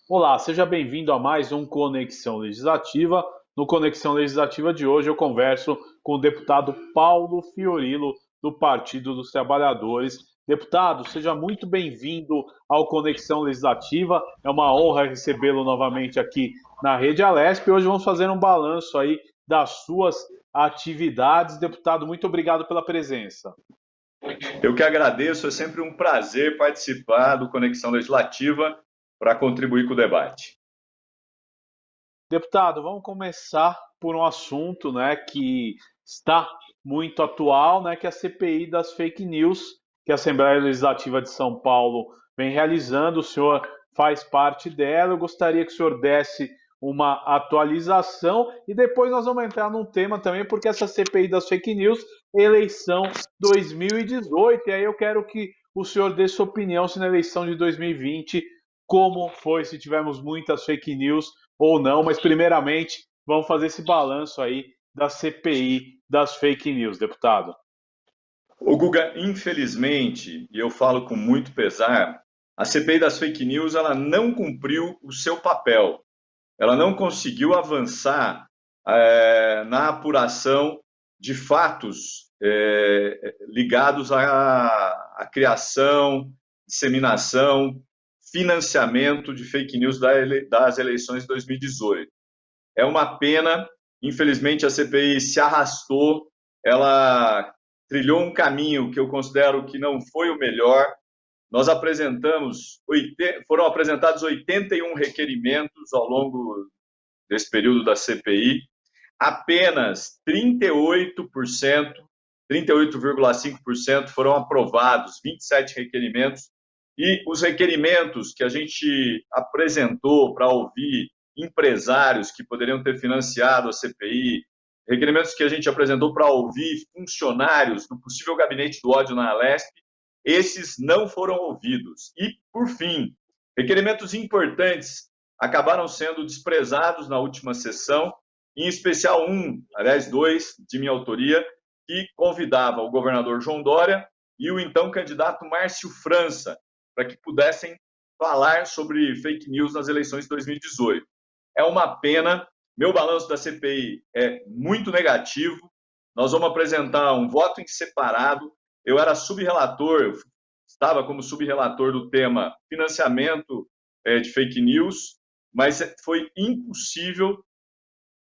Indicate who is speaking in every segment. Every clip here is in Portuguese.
Speaker 1: Olá, seja bem-vindo a mais um Conexão Legislativa. No Conexão Legislativa de hoje eu converso com o deputado Paulo Fiorilo, do Partido dos Trabalhadores. Deputado, seja muito bem-vindo ao Conexão Legislativa. É uma honra recebê-lo novamente aqui na Rede Alesp. Hoje vamos fazer um balanço aí das suas atividades. Deputado, muito obrigado pela presença.
Speaker 2: Eu que agradeço, é sempre um prazer participar do Conexão Legislativa para contribuir com o debate.
Speaker 1: Deputado, vamos começar por um assunto, né, que está muito atual, né, que é a CPI das fake news, que a Assembleia Legislativa de São Paulo vem realizando. O senhor faz parte dela. Eu gostaria que o senhor desse uma atualização e depois nós vamos entrar num tema também, porque essa CPI das fake news, eleição 2018, e aí eu quero que o senhor dê sua opinião se na eleição de 2020, como foi, se tivemos muitas fake news ou não, mas primeiramente vamos fazer esse balanço aí da CPI das fake news, deputado.
Speaker 2: O Guga, infelizmente, e eu falo com muito pesar, a CPI das fake news ela não cumpriu o seu papel. Ela não conseguiu avançar na apuração de fatos ligados à criação, disseminação, financiamento de fake news das eleições de 2018. É uma pena, infelizmente a CPI se arrastou, ela trilhou um caminho que eu considero que não foi o melhor. Nós foram apresentados 81 requerimentos ao longo desse período da CPI, apenas 38,5% foram aprovados, 27 requerimentos, e os requerimentos que a gente apresentou para ouvir empresários que poderiam ter financiado a CPI, requerimentos que a gente apresentou para ouvir funcionários do possível gabinete do ódio na Alesp, esses não foram ouvidos. E, por fim, requerimentos importantes acabaram sendo desprezados na última sessão, em especial dois, de minha autoria, que convidava o governador João Dória e o então candidato Márcio França para que pudessem falar sobre fake news nas eleições de 2018. É uma pena, meu balanço da CPI é muito negativo, nós vamos apresentar um voto em separado. Eu era subrelator, estava como subrelator do tema financiamento de fake news, mas foi impossível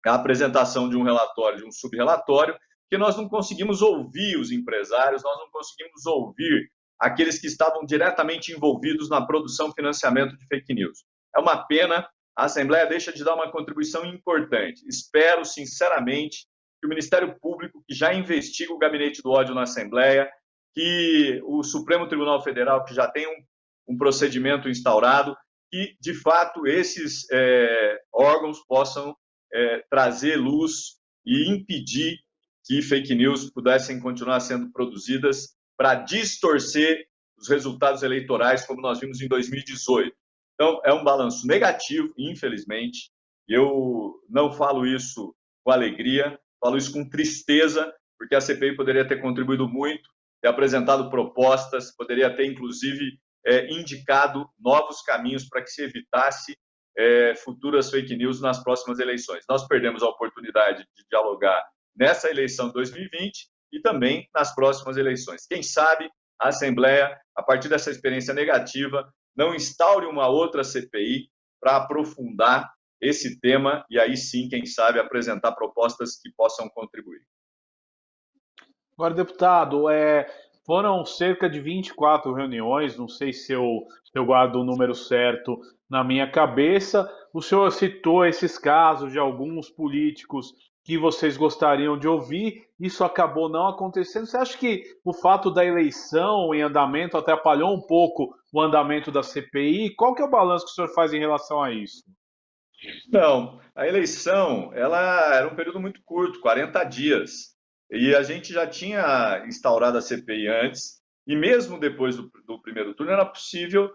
Speaker 2: a apresentação de um relatório, de um subrelatório, porque nós não conseguimos ouvir os empresários, nós não conseguimos ouvir aqueles que estavam diretamente envolvidos na produção e financiamento de fake news. É uma pena, a Assembleia deixa de dar uma contribuição importante. Espero, sinceramente, que o Ministério Público, que já investiga o gabinete do ódio na Assembleia, que o Supremo Tribunal Federal, que já tem um procedimento instaurado, que, de fato, esses órgãos possam trazer luz e impedir que fake news pudessem continuar sendo produzidas para distorcer os resultados eleitorais, como nós vimos em 2018. Então, é um balanço negativo, infelizmente. Eu não falo isso com alegria, falo isso com tristeza, porque a CPI poderia ter contribuído muito, ter apresentado propostas, poderia ter, inclusive, indicado novos caminhos para que se evitasse futuras fake news nas próximas eleições. Nós perdemos a oportunidade de dialogar nessa eleição de 2020 e também nas próximas eleições. Quem sabe a Assembleia, a partir dessa experiência negativa, não instaure uma outra CPI para aprofundar esse tema e aí sim, quem sabe, apresentar propostas que possam contribuir.
Speaker 1: Agora, deputado, foram cerca de 24 reuniões, não sei se eu guardo o número certo na minha cabeça. O senhor citou esses casos de alguns políticos que vocês gostariam de ouvir, isso acabou não acontecendo. Você acha que o fato da eleição em andamento atrapalhou um pouco o andamento da CPI? Qual que é o balanço que o senhor faz em relação a isso?
Speaker 2: Não, a eleição ela era um período muito curto, 40 dias. E a gente já tinha instaurado a CPI antes, e mesmo depois do primeiro turno era possível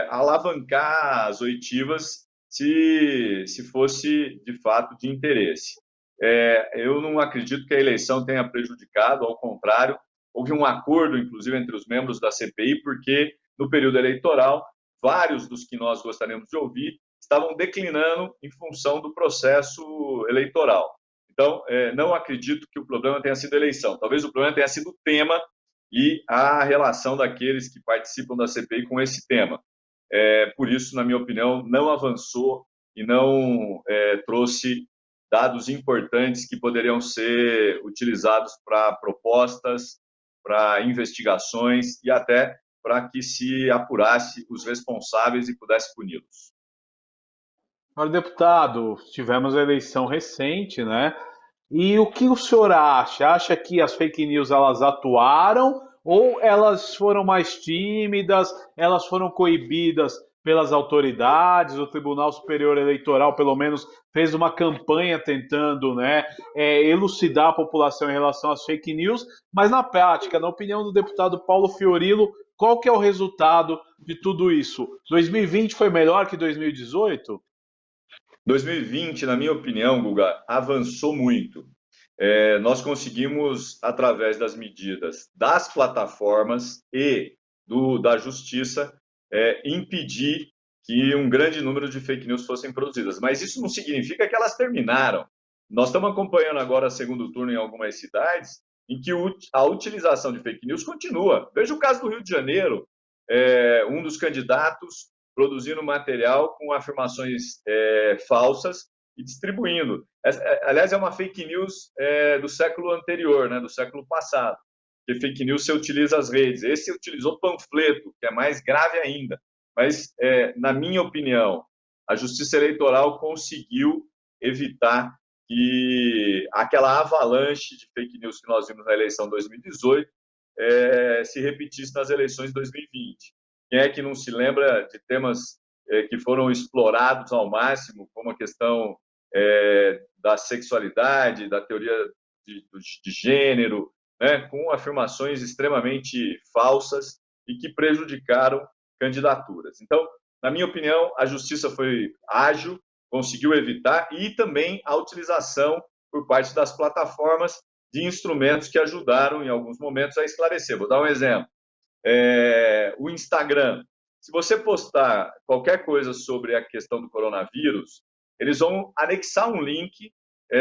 Speaker 2: alavancar as oitivas se fosse de fato de interesse. Eu não acredito que a eleição tenha prejudicado, ao contrário, houve um acordo, inclusive, entre os membros da CPI, porque no período eleitoral vários dos que nós gostaríamos de ouvir estavam declinando em função do processo eleitoral. Então, não acredito que o problema tenha sido a eleição. Talvez o problema tenha sido o tema e a relação daqueles que participam da CPI com esse tema. Por isso, na minha opinião, não avançou e não trouxe dados importantes que poderiam ser utilizados para propostas, para investigações e até para que se apurasse os responsáveis e pudesse puni-los.
Speaker 1: Senhor deputado, tivemos a eleição recente, né? E o que o senhor acha? Acha que as fake news elas atuaram ou elas foram mais tímidas, elas foram coibidas pelas autoridades? O Tribunal Superior Eleitoral, pelo menos, fez uma campanha tentando, né, elucidar a população em relação às fake news, mas na prática, na opinião do deputado Paulo Fiorilo, qual que é o resultado de tudo isso? 2020 foi melhor que 2018?
Speaker 2: 2020, na minha opinião, Guga, avançou muito. Nós conseguimos, através das medidas das plataformas e da justiça, impedir que um grande número de fake news fossem produzidas. Mas isso não significa que elas terminaram. Nós estamos acompanhando agora o segundo turno em algumas cidades em que a utilização de fake news continua. Veja o caso do Rio de Janeiro, um dos candidatos produzindo material com afirmações falsas e distribuindo. Aliás, é uma fake news do século anterior, né, do século passado, porque fake news você utiliza as redes. Esse utilizou panfleto, que é mais grave ainda. Mas, na minha opinião, a Justiça Eleitoral conseguiu evitar que aquela avalanche de fake news que nós vimos na eleição de 2018 se repetisse nas eleições de 2020. Quem é que não se lembra de temas que foram explorados ao máximo, como a questão da sexualidade, da teoria de gênero, né, com afirmações extremamente falsas e que prejudicaram candidaturas. Então, na minha opinião, a justiça foi ágil, conseguiu evitar, e também a utilização por parte das plataformas de instrumentos que ajudaram, em alguns momentos, a esclarecer. Vou dar um exemplo. O Instagram. Se você postar qualquer coisa sobre a questão do coronavírus, eles vão anexar um link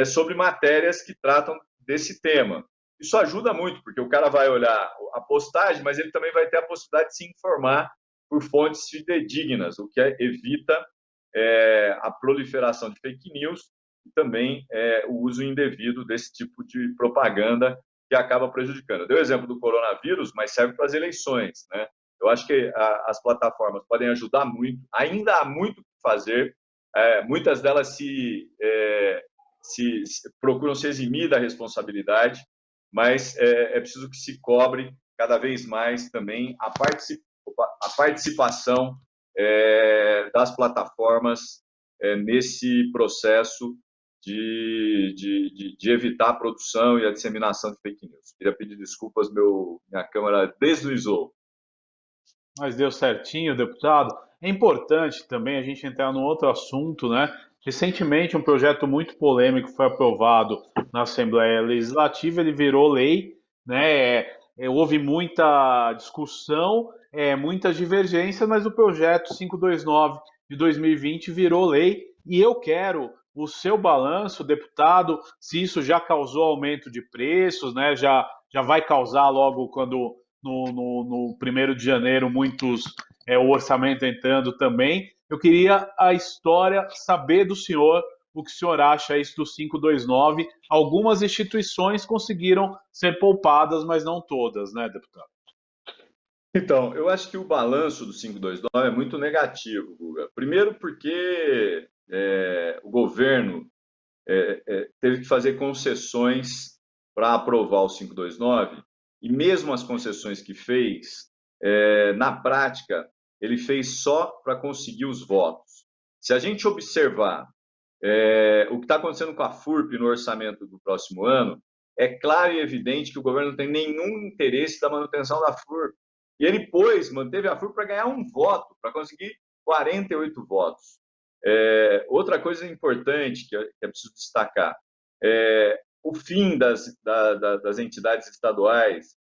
Speaker 2: sobre matérias que tratam desse tema. Isso ajuda muito, porque o cara vai olhar a postagem, mas ele também vai ter a possibilidade de se informar por fontes fidedignas, o que evita a proliferação de fake news e também o uso indevido desse tipo de propaganda que acaba prejudicando. Eu dei o exemplo do coronavírus, mas serve para as eleições, né? Eu acho que as plataformas podem ajudar muito, ainda há muito o que fazer, muitas delas procuram se eximir da responsabilidade, mas é preciso que se cobre cada vez mais também a participação das plataformas nesse processo de evitar a produção e a disseminação de fake news. Queria pedir desculpas, minha câmera deslizou.
Speaker 1: Mas deu certinho, deputado. É importante também a gente entrar num outro assunto, né? Recentemente, um projeto muito polêmico foi aprovado na Assembleia Legislativa, ele virou lei, né? Houve muita discussão, muitas divergências, mas o projeto 529 de 2020 virou lei e eu quero o seu balanço, deputado, se isso já causou aumento de preços, né? Já vai causar logo quando no 1º de janeiro, o orçamento entrando também. Eu queria a história, saber do senhor o que o senhor acha isso do 529. Algumas instituições conseguiram ser poupadas, mas não todas, né, deputado?
Speaker 2: Então, eu acho que o balanço do 529 é muito negativo, Guga. Primeiro porque o governo teve que fazer concessões para aprovar o 529, e mesmo as concessões que fez, na prática, ele fez só para conseguir os votos. Se a gente observar o que está acontecendo com a FURP no orçamento do próximo ano, é claro e evidente que o governo não tem nenhum interesse da manutenção da FURP. E ele, manteve a FURP para ganhar um voto, para conseguir 48 votos. Outra coisa importante que é preciso destacar, o fim das entidades estaduais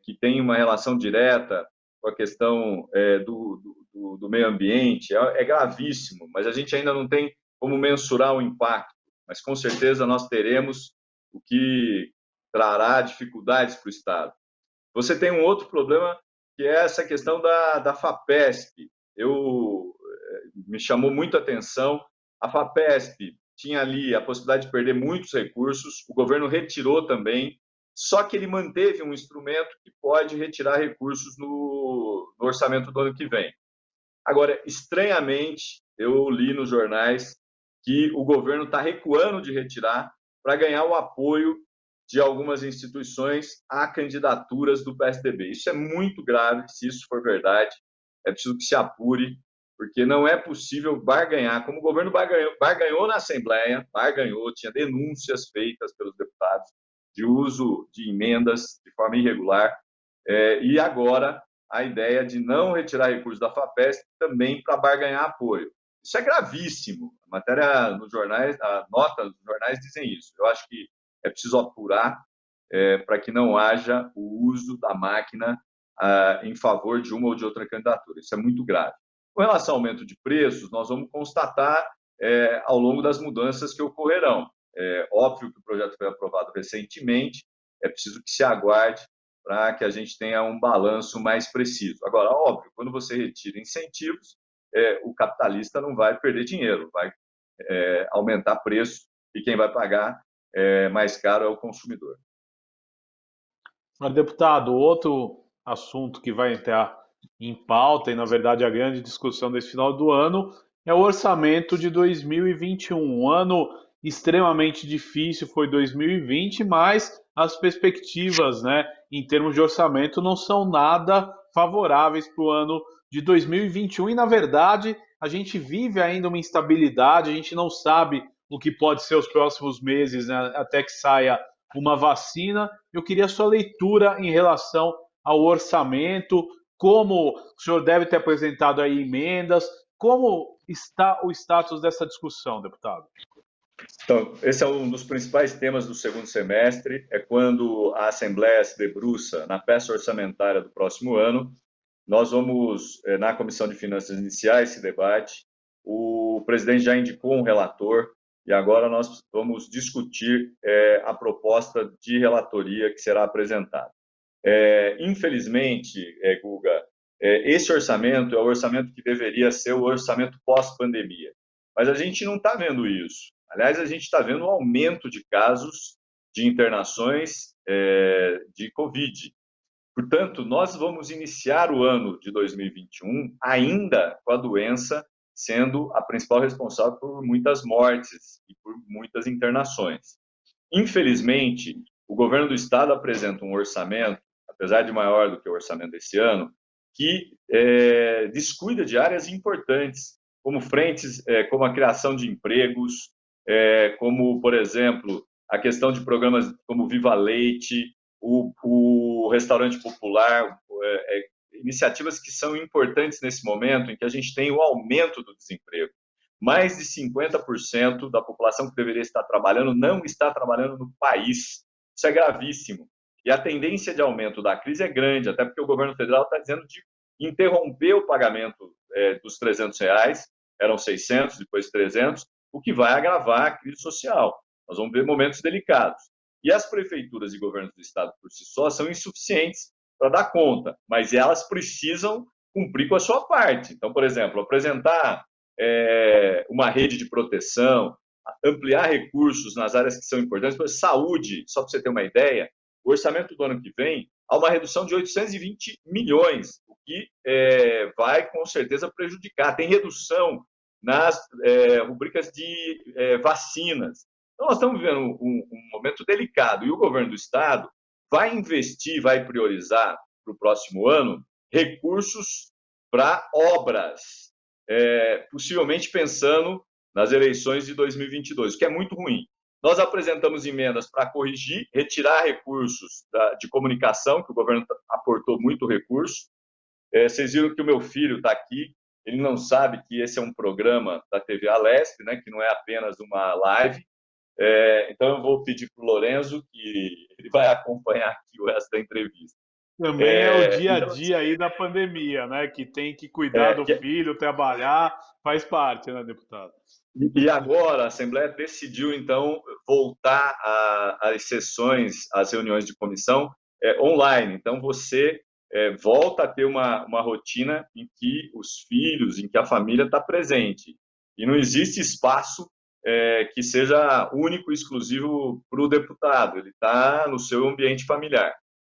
Speaker 2: que têm uma relação direta com a questão do meio ambiente, é gravíssimo, mas a gente ainda não tem como mensurar o impacto. Mas com certeza nós teremos, o que trará dificuldades para o Estado. Você tem um outro problema, que é essa questão da FAPESP. Me chamou muito a atenção. A FAPESP tinha ali a possibilidade de perder muitos recursos, o governo retirou também, só que ele manteve um instrumento que pode retirar recursos no orçamento do ano que vem. Agora, estranhamente, eu li nos jornais que o governo está recuando de retirar para ganhar o apoio de algumas instituições a candidaturas do PSDB. Isso é muito grave, se isso for verdade. É preciso que se apure, porque não é possível barganhar. Como o governo barganhou na Assembleia, tinha denúncias feitas pelos deputados de uso de emendas de forma irregular, e agora a ideia de não retirar recursos da FAPESP também para barganhar apoio. Isso é gravíssimo. A matéria nos jornais, a nota dos jornais dizem isso. Eu acho que é preciso apurar para que não haja o uso da máquina em favor de uma ou de outra candidatura. Isso é muito grave. Com relação ao aumento de preços, nós vamos constatar ao longo das mudanças que ocorrerão. É óbvio que o projeto foi aprovado recentemente, é preciso que se aguarde para que a gente tenha um balanço mais preciso. Agora, óbvio, quando você retira incentivos, o capitalista não vai perder dinheiro, vai aumentar preço e quem vai pagar mais caro é o consumidor.
Speaker 1: Mas, deputado, outro assunto que vai entrar em pauta, e na verdade a grande discussão desse final do ano, é o orçamento de 2021. Um ano extremamente difícil foi 2020, mas as perspectivas, né, em termos de orçamento não são nada favoráveis para o ano de 2021 e, na verdade, a gente vive ainda uma instabilidade, a gente não sabe o que pode ser os próximos meses, né, até que saia uma vacina. Eu queria a sua leitura em relação ao orçamento, como o senhor deve ter apresentado aí emendas, como está o status dessa discussão, deputado?
Speaker 2: Então, esse é um dos principais temas do segundo semestre, é quando a Assembleia se debruça na peça orçamentária do próximo ano. Nós vamos, na Comissão de Finanças, iniciar esse debate. O presidente já indicou um relator e agora nós vamos discutir a proposta de relatoria que será apresentada. Infelizmente, Guga, esse orçamento é o orçamento que deveria ser o orçamento pós-pandemia, mas a gente não está vendo isso. Aliás, a gente está vendo um aumento de casos de internações de Covid. Portanto, nós vamos iniciar o ano de 2021 ainda com a doença sendo a principal responsável por muitas mortes e por muitas internações. Infelizmente, o governo do estado apresenta um orçamento, apesar de maior do que o orçamento desse ano, que descuida de áreas importantes, como frentes, como a criação de empregos, como, por exemplo, a questão de programas como Viva Leite, o restaurante popular, iniciativas que são importantes nesse momento em que a gente tem o aumento do desemprego. Mais de 50% da população que deveria estar trabalhando não está trabalhando no país. Isso é gravíssimo. E a tendência de aumento da crise é grande, até porque o governo federal está dizendo de interromper o pagamento dos R$300, eram 600, depois 300, o que vai agravar a crise social. Nós vamos ver momentos delicados. E as prefeituras e governos do estado por si só são insuficientes para dar conta, mas elas precisam cumprir com a sua parte. Então, por exemplo, apresentar uma rede de proteção, ampliar recursos nas áreas que são importantes, por exemplo, saúde, só para você ter uma ideia, o orçamento do ano que vem há uma redução de 820 milhões, o que vai com certeza prejudicar. Tem redução nas rubricas de vacinas. Então, nós estamos vivendo um momento delicado e o governo do estado vai investir, vai priorizar para o próximo ano recursos para obras, possivelmente pensando nas eleições de 2022, o que é muito ruim. Nós apresentamos emendas para corrigir, retirar recursos de comunicação, que o governo aportou muito recurso. Vocês viram que o meu filho está aqui, ele não sabe que esse é um programa da TV Alesp, né, que não é apenas uma live. Então, eu vou pedir para o Lorenzo que ele vai acompanhar aqui o resto da entrevista.
Speaker 1: Também é o dia a
Speaker 2: Então,
Speaker 1: dia aí da pandemia, né? Que tem que cuidar do
Speaker 2: é,
Speaker 1: filho, trabalhar, faz parte, né, deputado?
Speaker 2: e agora a Assembleia decidiu, então, voltar às sessões, às reuniões de comissão online. Então, você volta a ter uma rotina em que os filhos, em que a família está presente. E não existe espaço que seja único e exclusivo para o deputado. Ele está no seu ambiente familiar.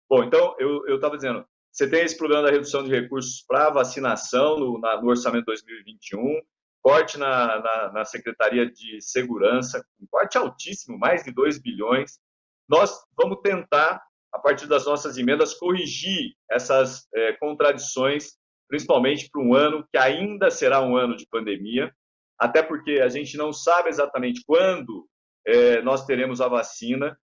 Speaker 2: Bom, então, eu estava dizendo, você tem esse problema da redução de recursos para vacinação no orçamento 2021, corte na Secretaria de Segurança, um corte altíssimo, mais de 2 bilhões. Nós vamos tentar, a partir das nossas emendas, corrigir essas contradições, principalmente para um ano que ainda será um ano de pandemia, até porque a gente não sabe exatamente quando nós teremos a vacina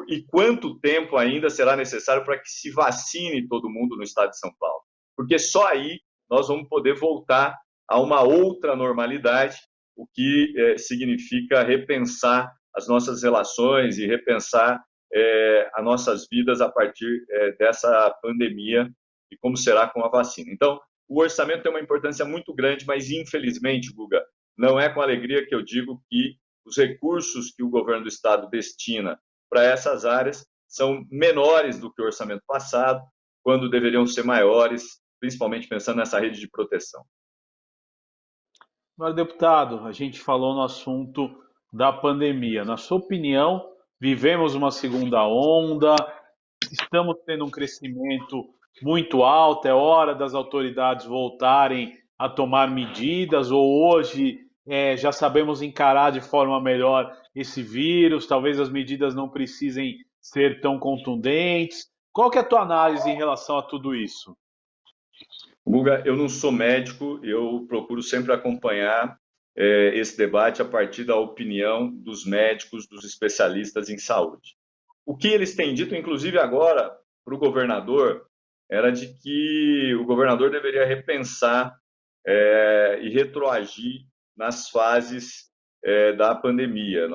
Speaker 2: e quanto tempo ainda será necessário para que se vacine todo mundo no estado de São Paulo. Porque só aí nós vamos poder voltar a uma outra normalidade, o que significa repensar as nossas relações e repensar as nossas vidas a partir dessa pandemia e como será com a vacina. Então, o orçamento tem uma importância muito grande, mas infelizmente, Guga, não é com alegria que eu digo que os recursos que o governo do estado destina para essas áreas são menores do que o orçamento passado, quando deveriam ser maiores, principalmente pensando nessa rede de proteção.
Speaker 1: Agora, deputado, a gente falou no assunto da pandemia. Na sua opinião, vivemos uma segunda onda, estamos tendo um crescimento muito alto, é hora das autoridades voltarem a tomar medidas, ou hoje já sabemos encarar de forma melhor esse vírus, talvez as medidas não precisem ser tão contundentes. Qual que é a tua análise em relação a tudo isso?
Speaker 2: Guga, eu não sou médico, eu procuro sempre acompanhar esse debate a partir da opinião dos médicos, dos especialistas em saúde. O que eles têm dito, inclusive agora, para o governador, era de que o governador deveria repensar e retroagir nas fases da pandemia,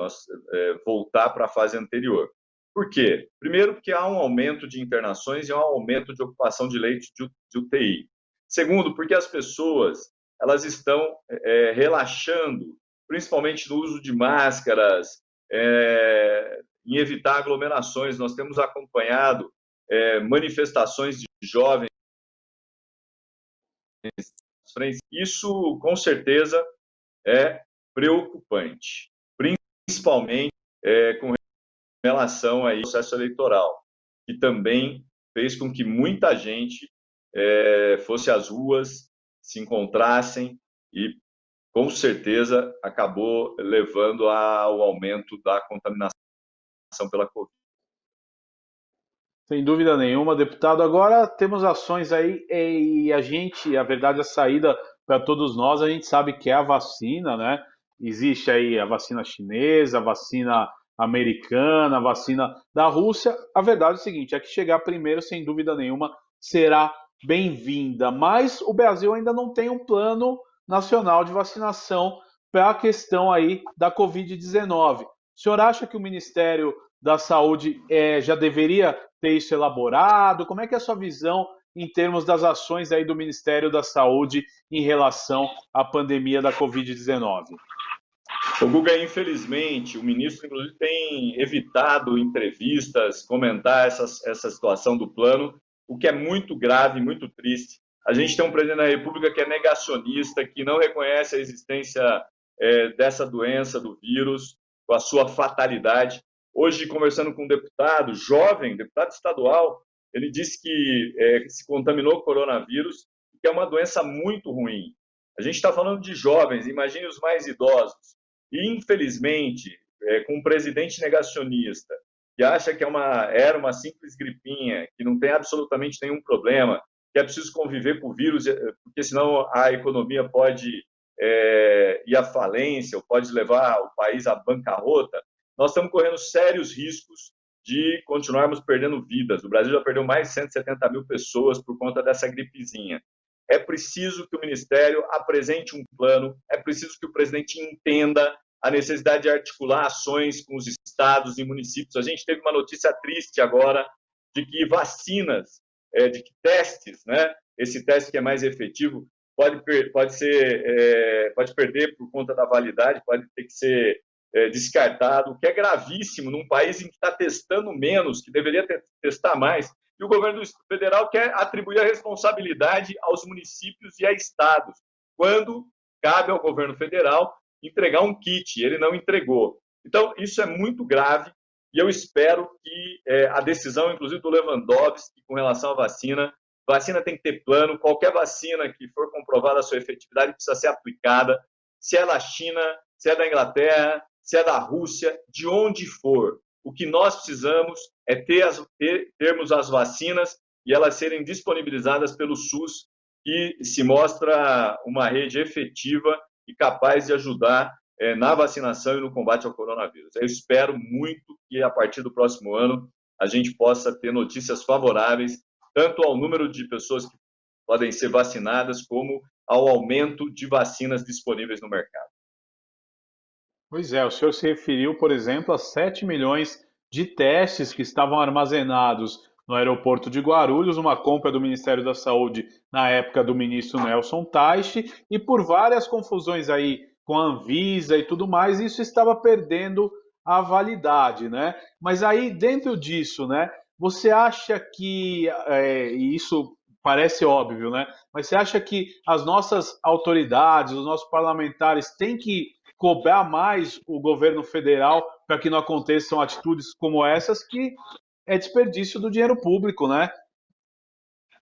Speaker 2: voltar para a fase anterior. Por quê? Primeiro, porque há um aumento de internações e há um aumento de ocupação de leitos de UTI. Segundo, porque as pessoas elas estão relaxando, principalmente no uso de máscaras, em evitar aglomerações. Nós temos acompanhado manifestações de jovens. Isso, com certeza, é preocupante, principalmente com relação ao processo eleitoral, que também fez com que muita gente fosse às ruas, se encontrassem e, com certeza, acabou levando ao aumento da contaminação pela Covid.
Speaker 1: Sem dúvida nenhuma, deputado. Agora temos ações aí e a gente, a verdade, a saída para todos nós, a gente sabe que é a vacina, né? Existe aí a vacina chinesa, a vacina americana, a vacina da Rússia. A verdade é o seguinte, é que chegar primeiro, sem dúvida nenhuma, será bem-vinda. Mas o Brasil ainda não tem um plano nacional de vacinação para a questão aí da Covid-19. O senhor acha que o Ministério da Saúde já deveria ter isso elaborado? Como é que é a sua visão em termos das ações aí do Ministério da Saúde em relação à pandemia da Covid-19?
Speaker 2: O Guga, infelizmente, o ministro, inclusive, tem evitado entrevistas, comentar essa situação do plano, o que é muito grave, muito triste. A gente tem um presidente da República que é negacionista, que não reconhece a existência dessa doença, do vírus, com a sua fatalidade. Hoje, conversando com um deputado jovem, deputado estadual, ele disse que se contaminou com coronavírus, que é uma doença muito ruim. A gente está falando de jovens, imagine os mais idosos. E, infelizmente, com um presidente negacionista, que acha que era uma simples gripinha, que não tem absolutamente nenhum problema, que é preciso conviver com o vírus, porque senão a economia pode ir à falência, ou pode levar o país à bancarrota, nós estamos correndo sérios riscos de continuarmos perdendo vidas. O Brasil já perdeu mais de 170 mil pessoas por conta dessa gripezinha. É preciso que o Ministério apresente um plano, é preciso que o presidente entenda a necessidade de articular ações com os estados e municípios. A gente teve uma notícia triste agora de que vacinas de que testes, né, esse teste que é mais efetivo, pode perder por conta da validade, pode ter que ser descartado, o que é gravíssimo num país em que está testando menos, que deveria testar mais, e o governo federal quer atribuir a responsabilidade aos municípios e a estados, quando cabe ao governo federal entregar um kit, ele não entregou. Então, isso é muito grave, e eu espero que a decisão, inclusive do Lewandowski, com relação à vacina tem que ter plano, qualquer vacina que for comprovada a sua efetividade precisa ser aplicada, se é da China, se é da Inglaterra, se é da Rússia, de onde for. O que nós precisamos é termos as vacinas e elas serem disponibilizadas pelo SUS, que se mostra uma rede efetiva e capaz de ajudar na vacinação e no combate ao coronavírus. Eu espero muito que, a partir do próximo ano, a gente possa ter notícias favoráveis, tanto ao número de pessoas que podem ser vacinadas, como ao aumento de vacinas disponíveis no mercado.
Speaker 1: Pois é, o senhor se referiu, por exemplo, a 7 milhões de testes que estavam armazenados no aeroporto de Guarulhos, uma compra do Ministério da Saúde na época do ministro Nelson Teich, e por várias confusões aí com a Anvisa e tudo mais, isso estava perdendo a validade, né? Mas aí, dentro disso, né, você acha que, e isso parece óbvio, né? Mas você acha que as nossas autoridades, os nossos parlamentares têm que cobrar mais o governo federal para que não aconteçam atitudes como essas, que é desperdício do dinheiro público, né?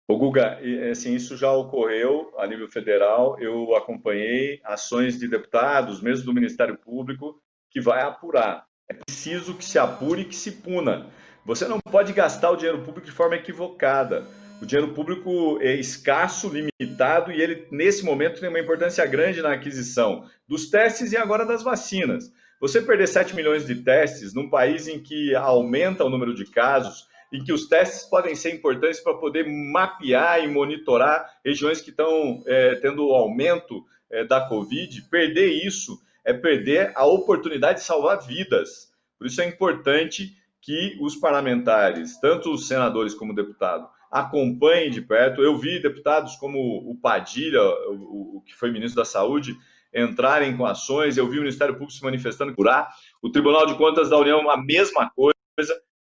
Speaker 2: Ô Guga, assim, isso já ocorreu a nível federal, eu acompanhei ações de deputados, mesmo do Ministério Público, que vai apurar. É preciso que se apure e que se puna. Você não pode gastar o dinheiro público de forma equivocada. O dinheiro público é escasso, limitado, e ele, nesse momento, tem uma importância grande na aquisição dos testes e agora das vacinas. Você perder 7 milhões de testes num país em que aumenta o número de casos, em que os testes podem ser importantes para poder mapear e monitorar regiões que estão tendo aumento da Covid, perder isso é perder a oportunidade de salvar vidas. Por isso é importante que os parlamentares, tanto os senadores como o deputado, acompanhem de perto. Eu vi deputados como o Padilha, o que foi ministro da Saúde, entrarem com ações, eu vi o Ministério Público se manifestando por lá, o Tribunal de Contas da União a mesma coisa,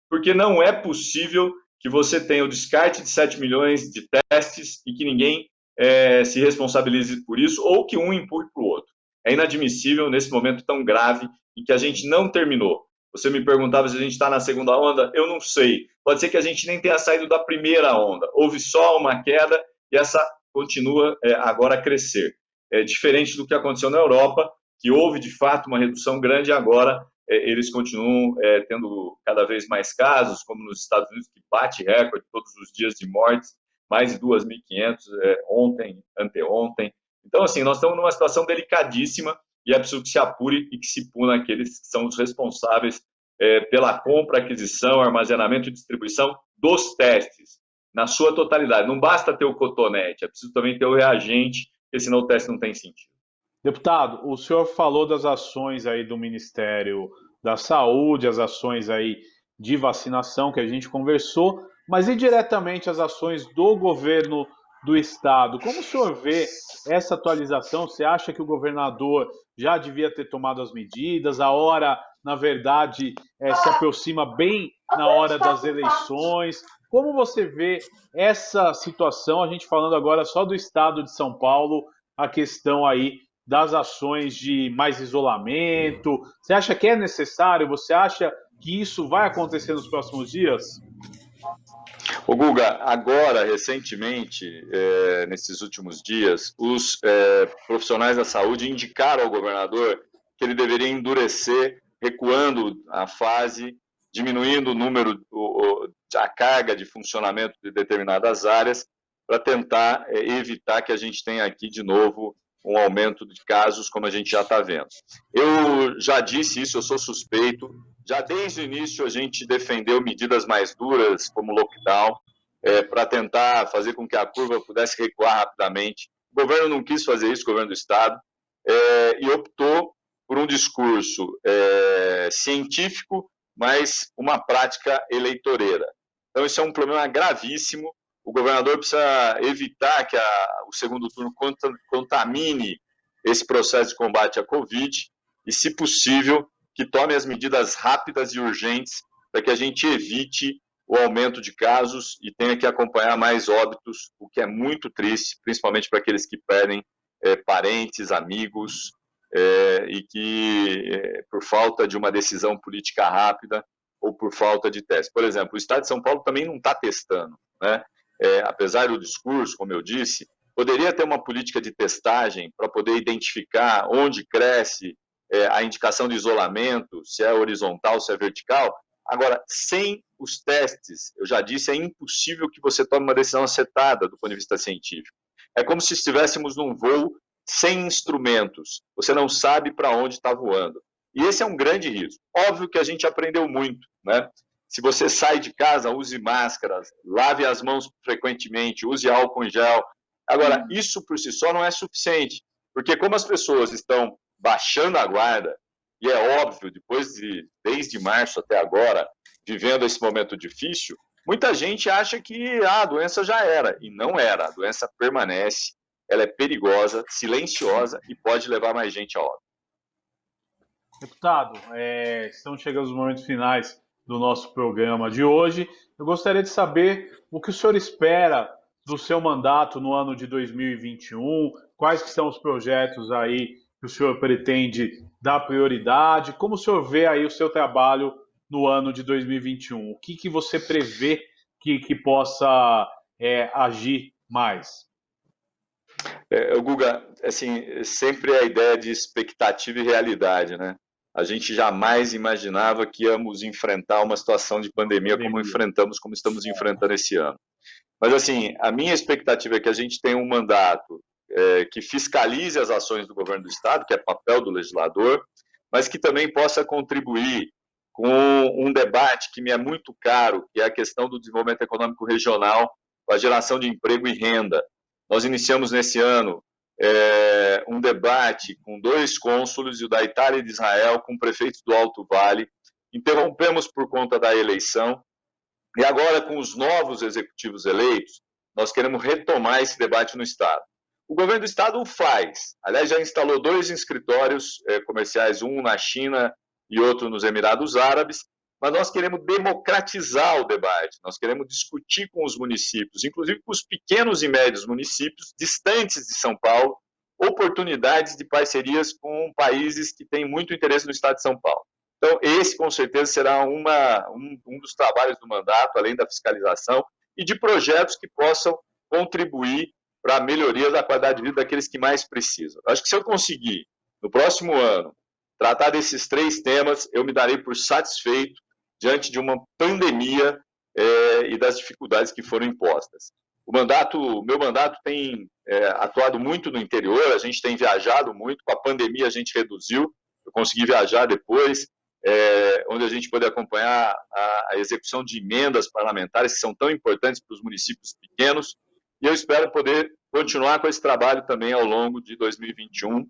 Speaker 2: porque não é possível que você tenha o descarte de 7 milhões de testes e que ninguém se responsabilize por isso, ou que um empurre para o outro. É inadmissível nesse momento tão grave em que a gente não terminou. Você me perguntava se a gente está na segunda onda, eu não sei. Pode ser que a gente nem tenha saído da primeira onda. Houve só uma queda e essa continua agora a crescer. É diferente do que aconteceu na Europa, que houve de fato uma redução grande e agora eles continuam tendo cada vez mais casos, como nos Estados Unidos, que bate recorde todos os dias de mortes, mais de 2.500 ontem, anteontem. Então, assim, nós estamos numa situação delicadíssima e é preciso que se apure e que se puna aqueles que são os responsáveis pela compra, aquisição, armazenamento e distribuição dos testes, na sua totalidade. Não basta ter o cotonete, é preciso também ter o reagente, porque senão o teste não tem sentido.
Speaker 1: Deputado, o senhor falou das ações aí do Ministério da Saúde, as ações aí de vacinação que a gente conversou, mas e diretamente as ações do governo do estado? Como o senhor vê essa atualização? Você acha que o governador já devia ter tomado as medidas? A hora, na verdade, se aproxima bem na hora das eleições. Como você vê essa situação? A gente falando agora só do estado de São Paulo, a questão aí das ações de mais isolamento. Você acha que é necessário? Você acha que isso vai acontecer nos próximos dias?
Speaker 2: Ô Guga, agora, recentemente, nesses últimos dias, os profissionais da saúde indicaram ao governador que ele deveria endurecer, recuando a fase, diminuindo o número, a carga de funcionamento de determinadas áreas, para tentar evitar que a gente tenha aqui, de novo, um aumento de casos, como a gente já está vendo. Eu já disse isso, eu sou suspeito. Já desde o início a gente defendeu medidas mais duras, como lockdown, para tentar fazer com que a curva pudesse recuar rapidamente. O governo não quis fazer isso, o governo do Estado, e optou por um discurso científico, mas uma prática eleitoreira. Então, isso é um problema gravíssimo, o governador precisa evitar que o segundo turno contamine esse processo de combate à Covid e, se possível, que tome as medidas rápidas e urgentes para que a gente evite o aumento de casos e tenha que acompanhar mais óbitos, o que é muito triste, principalmente para aqueles que perdem parentes, amigos, e que, por falta de uma decisão política rápida ou por falta de teste. Por exemplo, o Estado de São Paulo também não está testando, né? Apesar do discurso, como eu disse, poderia ter uma política de testagem para poder identificar onde cresce a indicação de isolamento, se é horizontal, se é vertical. Agora, sem os testes, eu já disse, é impossível que você tome uma decisão acertada do ponto de vista científico. É como se estivéssemos num voo sem instrumentos. Você não sabe para onde está voando. E esse é um grande risco. Óbvio que a gente aprendeu muito, né? Se você sai de casa, use máscaras, lave as mãos frequentemente, use álcool em gel. Agora, isso por si só não é suficiente, porque como as pessoas estão baixando a guarda, e é óbvio, desde março até agora, vivendo esse momento difícil, muita gente acha que a doença já era, e não era. A doença permanece, ela é perigosa, silenciosa e pode levar mais gente a óbito.
Speaker 1: Deputado, estamos chegando aos momentos finais do nosso programa de hoje. Eu gostaria de saber o que o senhor espera do seu mandato no ano de 2021, quais que são os projetos aí que o senhor pretende dar prioridade, como o senhor vê aí o seu trabalho no ano de 2021, o que você prevê que possa agir mais?
Speaker 2: Guga, assim, sempre a ideia de expectativa e realidade, né? A gente jamais imaginava que íamos enfrentar uma situação de pandemia como estamos enfrentando esse ano. Mas, assim, a minha expectativa é que a gente tenha um mandato que fiscalize as ações do governo do Estado, que é papel do legislador, mas que também possa contribuir com um debate que me é muito caro, que é a questão do desenvolvimento econômico regional, com a geração de emprego e renda. Nós iniciamos nesse ano um debate com 2 cônsules, o da Itália e de Israel, com prefeitos do Alto Vale. Interrompemos por conta da eleição. E agora, com os novos executivos eleitos, nós queremos retomar esse debate no Estado. O governo do Estado o faz. Aliás, já instalou 2 escritórios comerciais, um na China e outro nos Emirados Árabes, mas nós queremos democratizar o debate, nós queremos discutir com os municípios, inclusive com os pequenos e médios municípios distantes de São Paulo, oportunidades de parcerias com países que têm muito interesse no Estado de São Paulo. Então, esse, com certeza, será um dos trabalhos do mandato, além da fiscalização, e de projetos que possam contribuir para a melhoria da qualidade de vida daqueles que mais precisam. Acho que se eu conseguir, no próximo ano, tratar desses 3 temas, eu me darei por satisfeito diante de uma pandemia e das dificuldades que foram impostas. O meu mandato tem atuado muito no interior, a gente tem viajado muito, com a pandemia a gente reduziu, eu consegui viajar depois, onde a gente pode acompanhar a execução de emendas parlamentares que são tão importantes para os municípios pequenos, e eu espero poder continuar com esse trabalho também ao longo de 2021,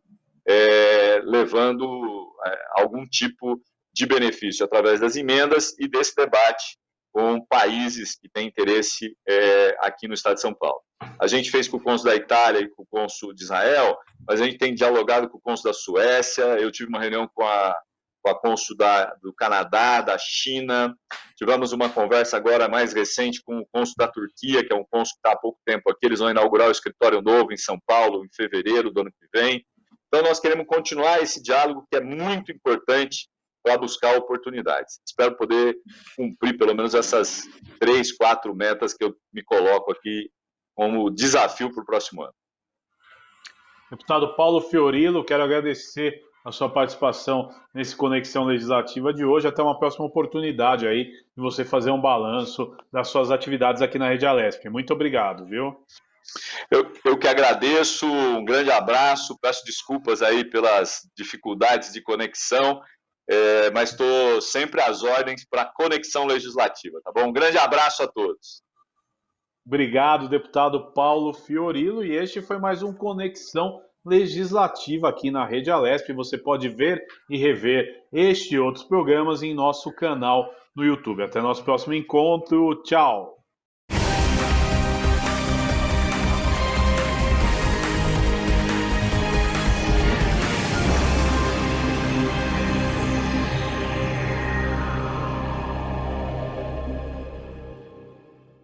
Speaker 2: levando algum tipo de benefício através das emendas e desse debate com países que têm interesse aqui no Estado de São Paulo. A gente fez com o cônsul da Itália e com o cônsul de Israel, mas a gente tem dialogado com o cônsul da Suécia, eu tive uma reunião com a cônsul do Canadá, da China, tivemos uma conversa agora mais recente com o cônsul da Turquia, que é um cônsul que está há pouco tempo aqui, eles vão inaugurar o escritório novo em São Paulo em fevereiro do ano que vem. Então, nós queremos continuar esse diálogo que é muito importante para buscar oportunidades. Espero poder cumprir pelo menos essas 3, 4 metas que eu me coloco aqui como desafio para o próximo ano.
Speaker 1: Deputado Paulo Fiorilo, quero agradecer a sua participação nesse Conexão Legislativa de hoje. Até uma próxima oportunidade aí de você fazer um balanço das suas atividades aqui na Rede Alesp. Muito obrigado, viu?
Speaker 2: Eu que agradeço, um grande abraço, peço desculpas aí pelas dificuldades de conexão, mas estou sempre às ordens para a Conexão Legislativa, tá bom? Um grande abraço a todos.
Speaker 1: Obrigado, deputado Paulo Fiorilo, e este foi mais um Conexão Legislativa aqui na Rede Alesp. Você pode ver e rever este e outros programas em nosso canal no YouTube. Até nosso próximo encontro. Tchau!